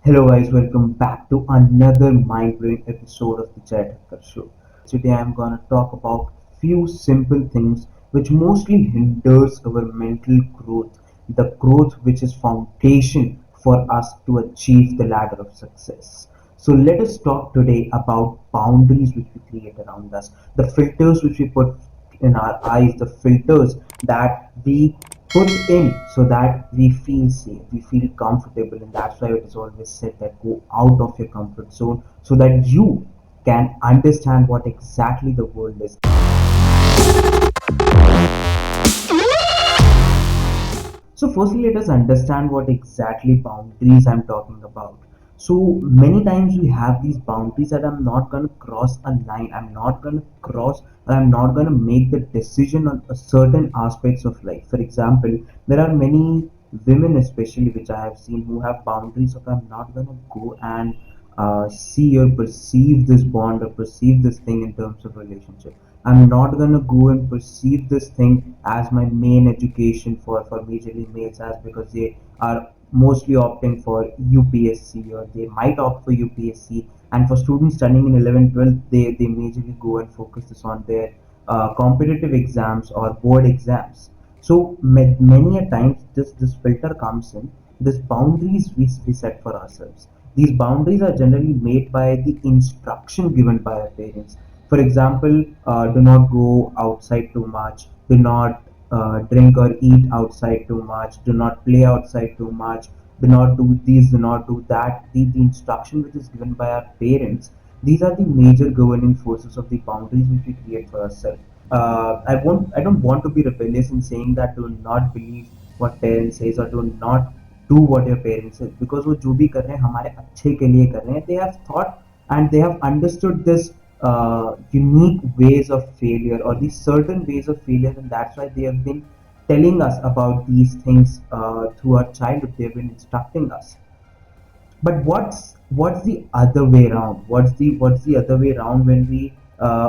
Hello guys, welcome back to another mind blowing episode of the Chat Hacker Show. Today I'm gonna talk about few simple things which mostly hinders our mental growth, the growth which is foundation for us to achieve the ladder of success. So let us talk today about boundaries which we create around us, the filters which we put in our eyes, the filters that we put in so that we feel safe, we feel comfortable, and that's why it is always said that go out of your comfort zone so that you can understand what exactly the world is. So firstly, let us understand what exactly boundaries I'm talking about. So many times we have these boundaries that I'm not going to cross a line. I'm not going to cross, or I'm not going to make the decision on a certain aspects of life. For example, there are many women, especially which I have seen, who have boundaries of I'm not going to go and see or perceive this bond or perceive this thing in terms of relationship. I'm not gonna go and perceive this thing as my main education for majorly males, as because they are mostly opting for UPSC, or they might opt for UPSC, and for students studying in 11 12, they majorly go and focus this on their competitive exams or board exams. So many a times this filter comes in, this boundaries we set for ourselves. These boundaries are generally made by the instruction given by our parents. For example, do not go outside too much, do not drink or eat outside too much, do not play outside too much, do not do this, do not do that. The instruction which is given by our parents, these are the major governing forces of the boundaries which we create for ourselves. I don't want to be rebellious in saying that do not believe what parents says, or do not do what your parents says, because वो जो भी कर रहे हैं हमारे अच्छे के लिए कर रहे हैं. They have thought and they have understood this unique ways of failure, or these certain ways of failure, and that's why they have been telling us about these things through our childhood. They have been instructing us. But what's the other way around? What's the other way around when we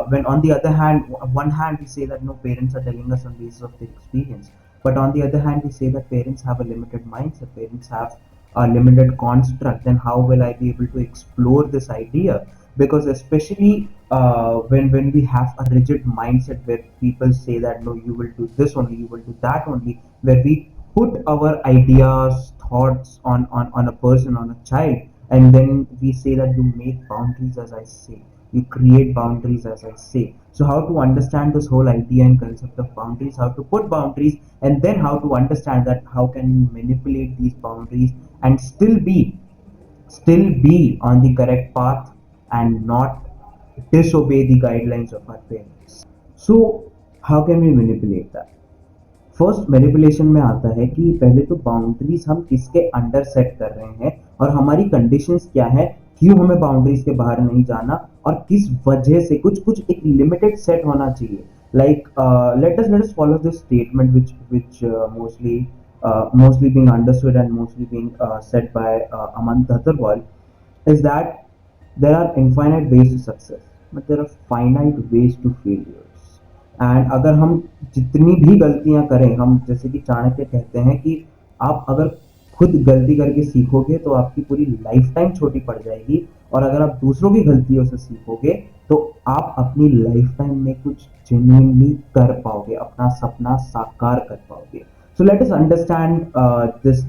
when on the other hand, one hand we say that no, parents are telling us on basis of their experience, but on the other hand we say that parents have a limited mindset, parents have a limited construct. Then how will I be able to explore this idea? Because especially when we have a rigid mindset where people say that no, you will do this only, you will do that only, where we put our ideas, thoughts on a person, on a child, and then we say that you make boundaries, as I say, you create boundaries, as I say. So how to understand this whole idea and concept of boundaries, how to put boundaries, and then how to understand that how can we manipulate these boundaries and still be on the correct path and not disobey the guidelines of our parents. So how can we manipulate that? First manipulation में आता है कि पहले तो boundaries हम किसके under set कर रहे हैं, और हमारी कंडीशंस क्या है, क्यों हमें बाउंड्रीज के बाहर नहीं जाना, और किस वजह से कुछ कुछ एक लिमिटेड सेट होना चाहिए. Like let us follow this statement which mostly being understood and mostly being said by Aman Dhatarbal, is that there are infinite ways to success, but there are finite ways to failures. And अगर हम जितनी भी गलतियां करें, हम जैसे कि चाणक्य कहते हैं कि आप अगर खुद गलती करके सीखोगे तो आपकी पूरी लाइफ टाइम छोटी पड़ जाएगी, और अगर आप दूसरों की गलतियों से सीखोगे तो आप अपनी लाइफ टाइम में कुछ जेन्युइनली कर पाओगे, अपना सपना साकार कर पाओगे. So let us understand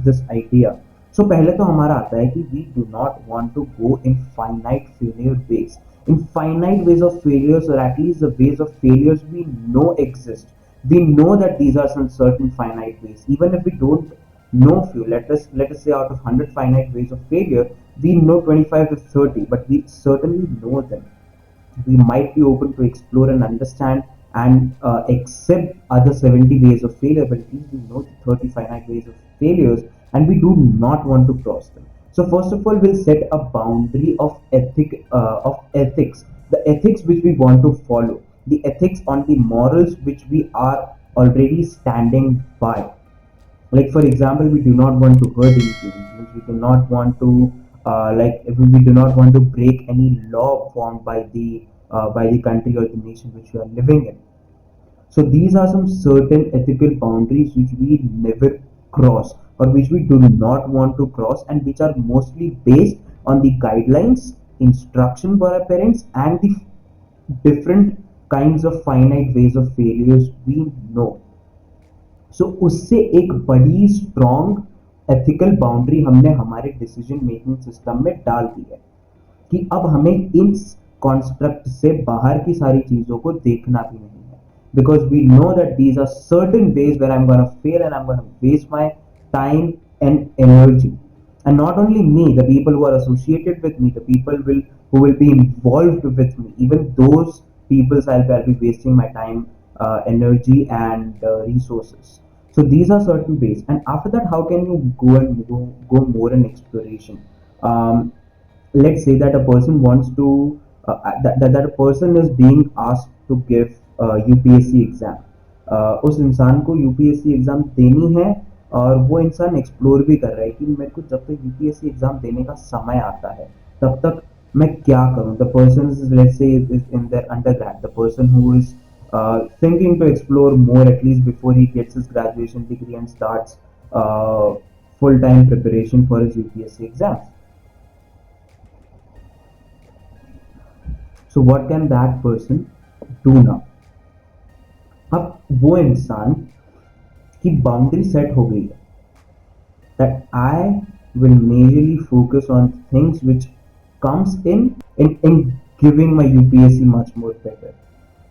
this idea. So पहले तो हमारा आता है कि we do not want to go in finite failure ways, in finite ways of failures, or at least the ways of failures we know exist. We know that these are some certain finite ways. Even if we don't know few, let us say out of 100 finite ways of failure, we know 25 to 30, but we certainly know them. We might be open to explore and understand and accept other 70 ways of failure, but at least we know the 30 finite ways of failures, and we do not want to cross them. So first of all, we'll set a boundary of ethics, the ethics which we want to follow, the ethics on the morals which we are already standing by. Like for example, we do not want to hurt individuals, we do not want to like if we do not want to break any law formed by the country or the nation which we are living in. So these are some certain ethical boundaries which we never cross. or which we do not want to cross, and which are mostly based on the guidelines, instruction for our parents, and the different kinds of finite ways of failures we know. सो उससे एक बड़ी strong ethical boundary हमने हमारे decision making system में डाल दी है कि अब हमें इन कॉन्स्ट्रक्ट से बाहर की सारी चीजों को देखना भी नहीं है, because we know that these are certain ways where I'm going to fail and I'm going to waste my time and energy. And not only me, the people who are associated with me, the people who will be involved with me, even those people I'll be wasting my time, energy, and resources. So these are certain ways. And after that, how can you go more in exploration? Um, let's say that a person wants to that a person is being asked to give UPSC exam, उस इंसान को UPSC exam देनी है, और वो इंसान explore भी कर रहा है कि मेरे को जब तक यूपीएससी एग्जाम देने का समय आता है तब तक मैं क्या करूं. The person is, let's say, is in their undergrad, the person who is thinking to explore more at least before he gets his graduation degree and starts full-time preparation for his UPSC exams. So what can that person do now? अब वो इंसान की boundary set हो गई है that I will majorly focus on things which comes in giving my UPSC much more better.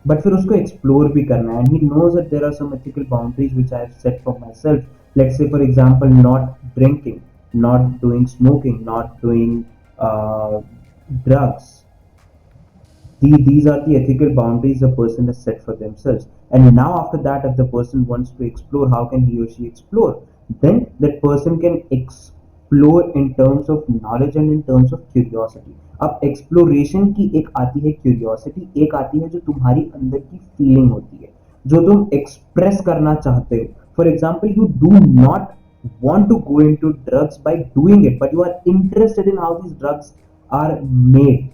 But फिर उसको explore भी करना है, and he knows that there are some ethical boundaries which I have set for myself. Let's say, for example, not drinking, not doing smoking, not doing drugs. These are the ethical boundaries a person has set for themselves. And now after that, if the person wants to explore, how can he or she explore? Then that person can explore in terms of knowledge and in terms of curiosity. अब exploration की एक आती है curiosity, एक आती है जो तुम्हारी अंदर की फीलिंग होती है, जो तुम एक्सप्रेस करना चाहते हो. For example, you do not want to go into drugs by doing it, but you are interested in how these drugs are made.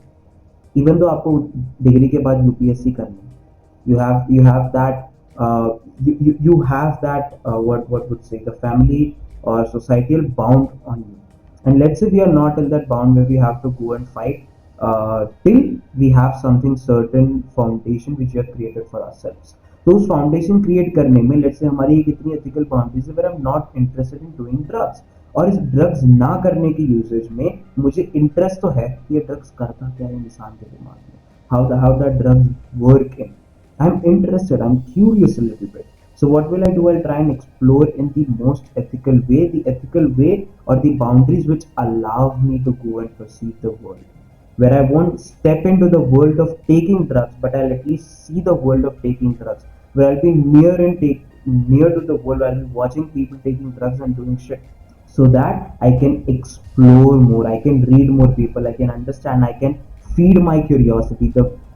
Even तो आपको डिग्री के बाद यूपीएससी करनी है, you have that you have that what would say the family or societal bound on you. And let's say we are not in that bound where we have to go and fight till we have something certain foundation which we have created for ourselves. तो उस foundation create करने में let's say हमारी एक इतनी ethical boundaries है, I am not interested in doing drugs, और इस ड्रग्स ना करने की यूसेज में मुझे इंटरेस्ट तो है कि ये ड्रग्स करता क्या है इंसान के दिमाग में, how that drugs work in. I am interested, I am curious a little bit. So what will I do? I'll try and explore in the most ethical way or the boundaries which allow me to go and perceive the world. Where I won't step into the world of taking drugs, but I'll at least see the world of taking drugs. Where I'll be near to the world, I'll be watching people taking drugs and doing shit. So that I can explore more, I can read more people, I can understand, I can feed my curiosity.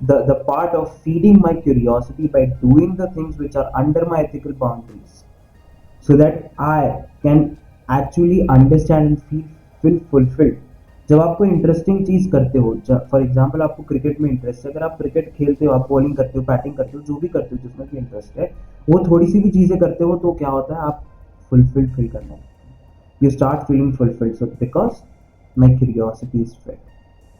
The part of feeding my curiosity by doing the things which are under my ethical boundaries, so that I can actually understand and feel fulfilled. जब आपको interesting चीज करते हो, for example आपको cricket में interest है, अगर आप क्रिकेट खेलते हो, आप बॉलिंग करते हो, बैटिंग करते हो, जो भी करते हो जिसमें भी इंटरेस्ट है, वो थोड़ी सी भी चीजें करते हो तो क्या होता है, आप फुलफिल्ड फील करने लगते हो. You start feeling fulfilled. So because my curiosity is fed,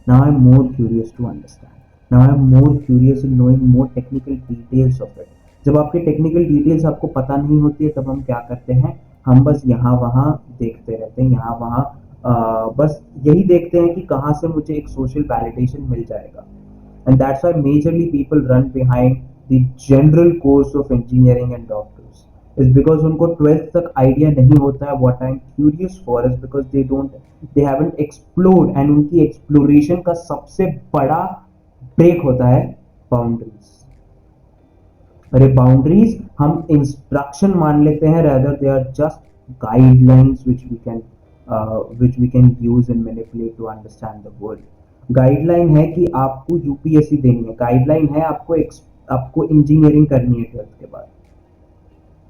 now I'm more curious to understand. Now I'm more curious in knowing more technical details of it. जब आपके टेक्निकल डिटेल्स आपको पता नहीं होती है, तब हम क्या करते हैं, हम बस यहाँ वहाँ देखते रहते हैं, यहाँ वहाँ बस यही देखते हैं कि कहाँ से मुझे एक सोशल वैलिडेशन मिल जाएगा. And that's why majorly people run behind the general course of engineering and doctors. Is because उनको 12th तक आइडिया नहीं होता है what I'm curious for, is because they haven't explored, and उनकी एक्सप्लोरेशन का सबसे बड़ा ब्रेक होता है बाउंड्रीज. अरे बाउंड्रीज हम इंस्ट्रक्शन मान लेते हैं, rather they are just guidelines which we can use and manipulate to understand the world. Guideline है कि आपको यूपीएससी देनी है, गाइडलाइन है आपको इंजीनियरिंग करनी है 12th के बाद.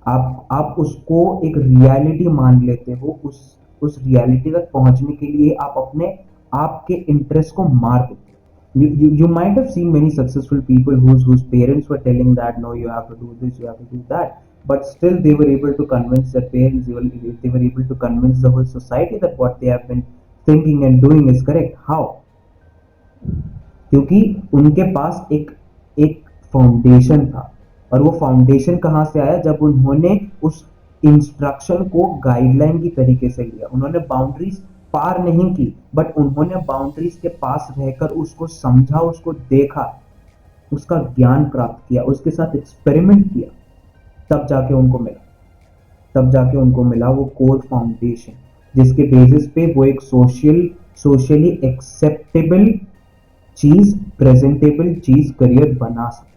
आप उसको एक रियलिटी मान लेते हो, उस रियलिटी तक पहुंचने के लिए आप अपने आपके इंटरेस्ट को मार देते हो. You might have seen many successful people whose parents were telling that no, you have to do this, you have to do that, but still they were able to convince their parents, they were able to convince the whole society that what they have been thinking and doing is correct. How? क्योंकि उनके पास एक एक foundation था। और वो foundation कहाँ से आया? जब उन्होंने उस इंस्ट्रक्शन को गाइडलाइन की तरीके से लिया। उन्होंने बाउंड्रीज पार नहीं की, बट उन्होंने बाउंड्रीज के पास रहकर उसको समझा, उसको देखा, उसका ज्ञान प्राप्त किया, उसके साथ एक्सपेरिमेंट किया, तब जाके उनको मिला। तब जाके उनको मिला वो कोर फाउंडेशन, जिसके बेसिस पे वो एक सोशली एक्सेप्टेबल चीज, प्रेजेंटेबल चीज करियर बना सके।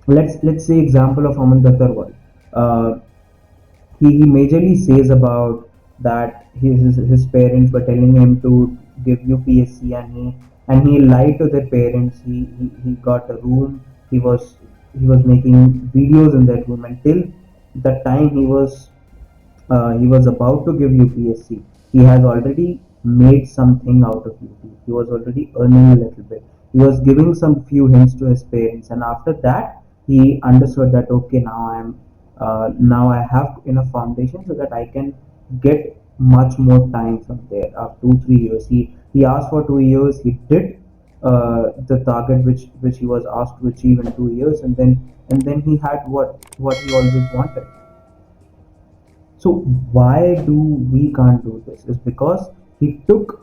Let's say example of Aman Agarwal. He majorly says about that his parents were telling him to give UPSC, and he lied to their parents. He got a room. He was making videos in that room until the time he was about to give UPSC. He has already made something out of UP. He was already earning a little bit. He was giving some few hints to his parents, and after that, he understood that okay, now I have enough foundation so that I can get much more time from there. After 2 3 years, he asked for 2 years. He did the target which he was asked to achieve in 2 years, and then he had what he always wanted. So why do we can't do this? Is because he took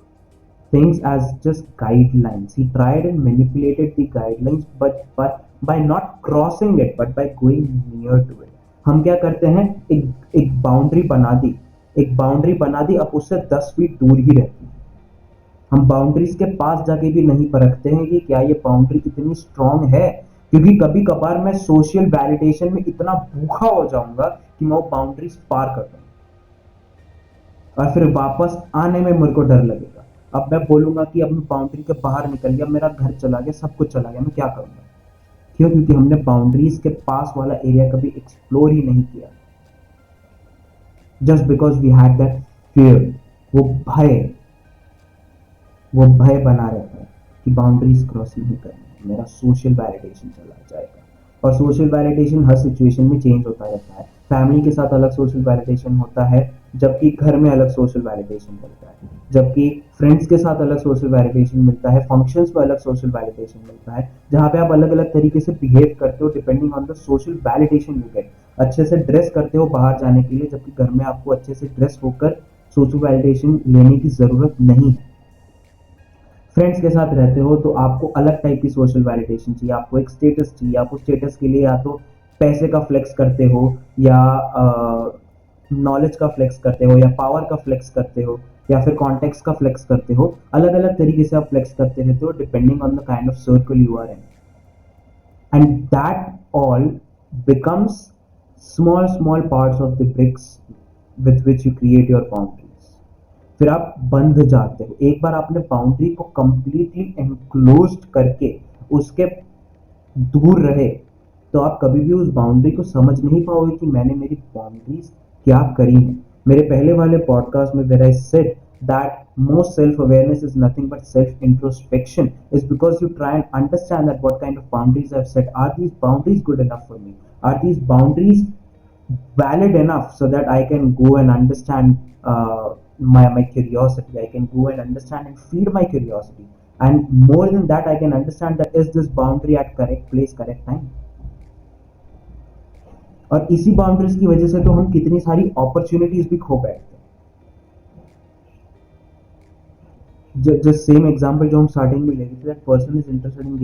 things as just guidelines. He tried and manipulated the guidelines, but by not crossing it, but by going near to it. हम क्या करते हैं? एक एक boundary बना दी, अब उससे 10 feet दूर ही रहती है। हम बाउंड्रीज के पास जाके भी नहीं परखते हैं कि क्या ये बाउंड्री कितनी स्ट्रांग है, क्योंकि कभी कभार मैं सोशल वैलिडेशन में इतना भूखा हो जाऊंगा कि मैं वो बाउंड्रीज पार कर दूं, और फिर वापस आने में मेरे को डर लगेगा। अब मैं बोलूंगा कि अब मैं बाउंड्री के बाहर निकल गया, मेरा घर चला गया, सब कुछ चला गया, मैं क्या करूंगा? क्यों? क्योंकि हमने बाउंड्रीज के पास वाला एरिया कभी एक्सप्लोर ही नहीं किया, just because we had that fear. वो भय वो भय बना रहता है कि बाउंड्रीज क्रॉस नहीं करनी, मेरा सोशल वैलिडेशन चला जाएगा। और सोशल वैलिडेशन हर सिचुएशन में चेंज होता रहता है। फैमिली के साथ अलग सोशल वैलिडेशन होता है, जबकि घर में अलग सोशल वैलिडेशन मिलता है, जबकि फ्रेंड्स के साथ अलग सोशल वैलिडेशन मिलता है, फंक्शंस में अलग सोशल वैलिडेशन मिलता है, जहाँ पे आप अलग अलग तरीके से बिहेव करते हो depending on the social validation you get. अच्छे से ड्रेस करते हो बाहर जाने के लिए, जबकि घर में आपको अच्छे से ड्रेस होकर सोशल वैलिडेशन लेने की जरूरत नहीं है। फ्रेंड्स के साथ रहते हो तो आपको अलग टाइप की सोशल वैलिडेशन चाहिए, आपको एक स्टेटस चाहिए। आप उस स्टेटस के लिए या तो पैसे का फ्लेक्स करते हो, या नॉलेज का फ्लेक्स करते हो, या पावर का फ्लेक्स करते हो, या फिर कॉन्टेक्स्ट का फ्लेक्स करते हो। अलग अलग तरीके से आप फ्लेक्स करते रहते हो depending on the kind of circle you are in, and that all becomes small parts of the bricks with which you create your boundaries. फिर आप बंध जाते हो। एक बार आपने बाउंड्री को कंप्लीटली एनक्लोज्ड करके उसके दूर रहे, तो आप कभी भी उस बाउंड्री को समझ नहीं पाओगे कि मैंने मेरी बाउंड्रीज क्या करी है। मेरे पहले वाले पॉडकास्ट में where I said that most self-awareness is nothing but self-introspection, is because you try and understand that what kind of boundaries I've set. Are these boundaries good enough for me? Are these boundaries valid enough so that I can go and understand my curiosity? I can go and understand and feed my curiosity. And more than that, I can understand that is this boundary at correct place, correct time? और इसी boundaries की वजह से तो हम कितनी सारी opportunities भी खो बैठते हैं। Just same example जो हम starting में ले रहे थे, that person is interested in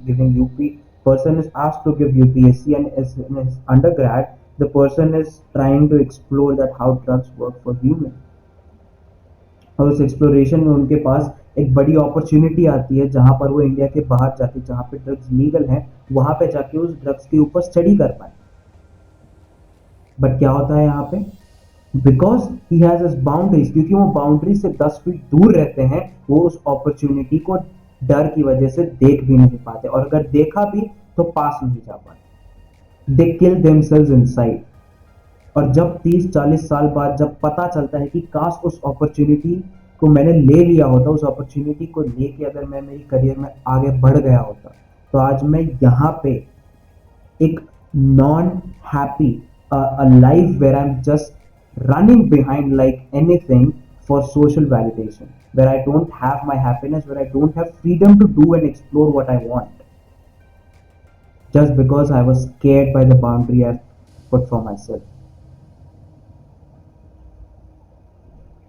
giving UP, person is asked to give UPSC, and as in his undergrad the person is trying to explore that how drugs work for human, और उस exploration में उनके पास एक बड़ी opportunity आती है जहां पर वो इंडिया के बाहर जाके, जहां पे ड्रग्स लीगल है, वहां पे जाके उस ड्रग्स के ऊपर स्टडी कर पाए। बट क्या होता है यहाँ पे? Because he has his boundaries, क्योंकि वो बाउंड्री से 10 फीट दूर रहते हैं, वो उस अपॉर्चुनिटी को डर की वजह से देख भी नहीं पाते, और अगर देखा भी तो पास नहीं जा पाते। दे किल देमसेल्व्स इनसाइड। और जब 30-40 साल बाद जब पता चलता है कि काश उस अपॉर्चुनिटी को मैंने ले लिया होता, उस अपॉर्चुनिटी को लेके अगर मैं मेरी करियर में आगे बढ़ गया होता, तो आज मैं यहाँ पे एक non-happy, a life where I'm just running behind like anything for social validation, where I don't have my happiness, where I don't have freedom to do and explore what I want, just because I was scared by the boundary I put for myself.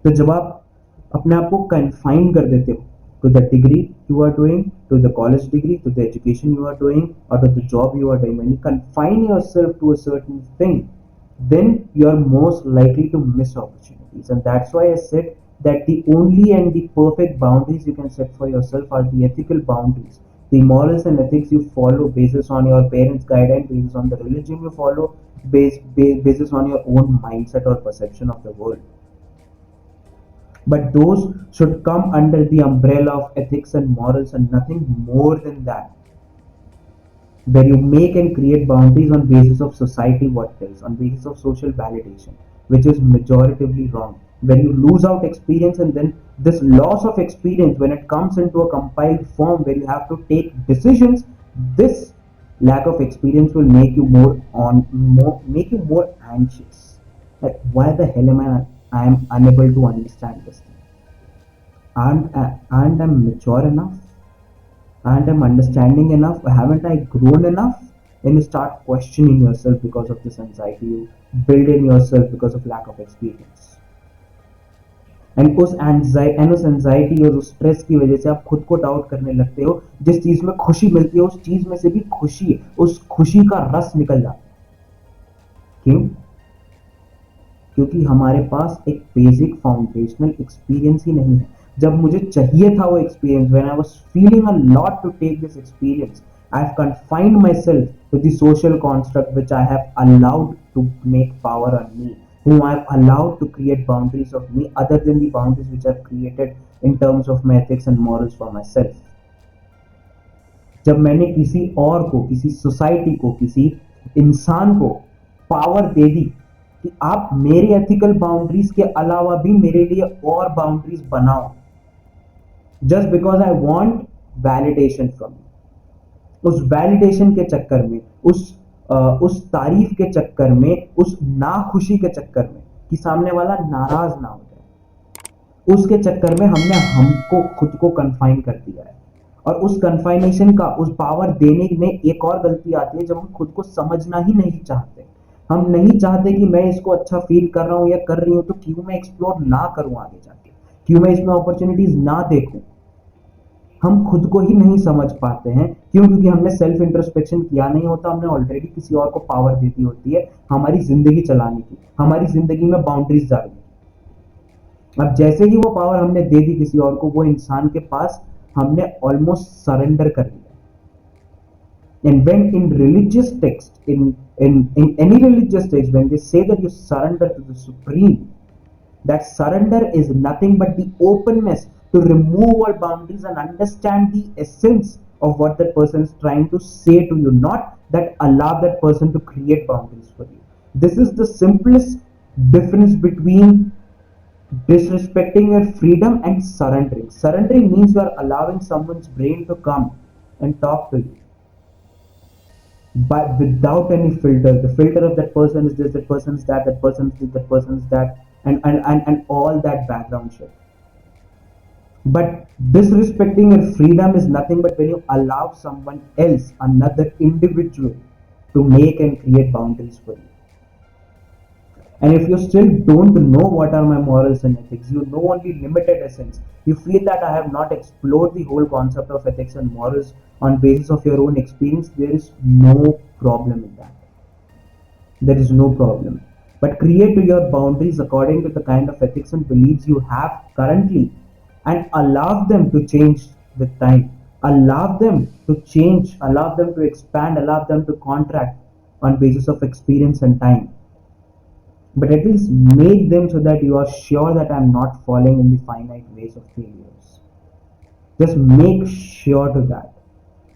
तो जब आप अपने आप को confine कर देते हो to the degree you are doing, to the college degree, to the education you are doing, और to the job you are doing, when you confine yourself to a certain thing, then you are most likely to miss opportunities. And that's why I said that the only and the perfect boundaries you can set for yourself are the ethical boundaries, the morals and ethics you follow basis on your parents guidance, basis on the religion you follow, basis on your own mindset or perception of the world. But those should come under the umbrella of ethics and morals and nothing more than that. Where you make and create boundaries on basis of society what else, on basis of social validation, which is majoritively wrong. When you lose out experience, and then this loss of experience, when it comes into a compiled form where you have to take decisions, this lack of experience will make you make you more anxious. Like, why the hell I am unable to understand this thing? And I'm mature enough, and I'm understanding enough, haven't I grown enough? Then you start questioning yourself because of this anxiety you build in yourself because of lack of experience. And उस anxiety और उस stress की वजह से आप खुद को doubt करने लगते हो, जिस चीज में खुशी मिलती है उस चीज में से भी खुशी, उस खुशी का रस निकल जाता है। क्यों? क्योंकि हमारे पास एक बेसिक फाउंडेशनल एक्सपीरियंस ही नहीं है। जब मुझे चाहिए था वो experience, when I was feeling a lot to take this experience, I have confined myself to the social construct which I have allowed to make power on me, whom I have allowed to create boundaries of me other than the boundaries which I have created in terms of my ethics and morals for myself. जब मैंने किसी और को, किसी society को, किसी इंसान को पावर दे दी कि आप मेरी एथिकल बाउंड्रीज के अलावा भी मेरे लिए और बाउंड्रीज बनाओ, just because I want validation from you, उस वैलिडेशन के चक्कर में, उस तारीफ के चक्कर में, उस नाखुशी के चक्कर में कि सामने वाला नाराज ना हो जाए, उसके चक्कर में हमने हमको खुद को कन्फाइन कर दिया है। और उस कन्फाइनेशन का, उस पावर देने में एक और गलती आती है जब हम खुद को समझना ही नहीं चाहते। हम नहीं चाहते कि मैं इसको अच्छा फील कर रहा हूं या कर रही हूं तो क्यों मैं एक्सप्लोर ना करूं आगे जाके, क्यों मैं इसमें अपॉर्चुनिटीज ना देखूं। हम खुद को ही नहीं समझ पाते हैं। क्यों? क्योंकि हमने सेल्फ इंट्रोस्पेक्शन किया नहीं होता, हमने ऑलरेडी किसी और को पावर दे दी होती है हमारी जिंदगी चलाने की, हमारी जिंदगी में बाउंड्रीज डालने की। अब जैसे ही वो पावर हमने दे दी किसी और को, वो इंसान के पास हमने ऑलमोस्ट सरेंडर कर दिया। And when in religious text, in any religious text, when they say that you surrender to the Supreme, that surrender is nothing but the openness to remove all boundaries and understand the essence of what that person is trying to say to you, not that allow that person to create boundaries for you. This is the simplest difference between disrespecting your freedom and surrendering. Surrendering means you are allowing someone's brain to come and talk to you, but without any filter. The filter of that person is this, that person is that, that person is this, that person is that, and all that background shit. But disrespecting your freedom is nothing but when you allow someone else, another individual, to make and create boundaries for you. And if you still don't know what are my morals and ethics, you know only limited essence, you feel that I have not explored the whole concept of ethics and morals on basis of your own experience, there is no problem in that. There is no problem. But create your boundaries according to the kind of ethics and beliefs you have currently, and allow them to change with time. Allow them to change, allow them to expand, allow them to contract on basis of experience and time. But at least make them so that you are sure that I'm not falling in the finite ways of failures. Just make sure to that.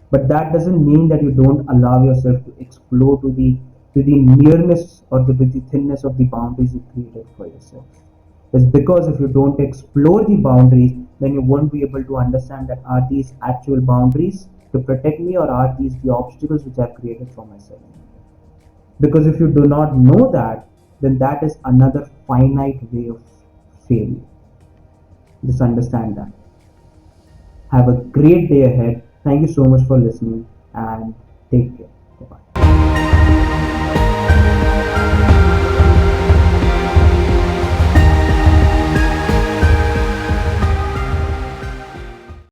But that doesn't mean that you don't allow yourself to explore to the nearness or to the thinness of the boundaries you created for yourself. It's because if you don't explore the boundaries, then you won't be able to understand that are these actual boundaries to protect me, or are these the obstacles which I've created for myself. Because if you do not know that, then that is another finite way of failure. Just understand that. Have a great day ahead. Thank you so much for listening and take care.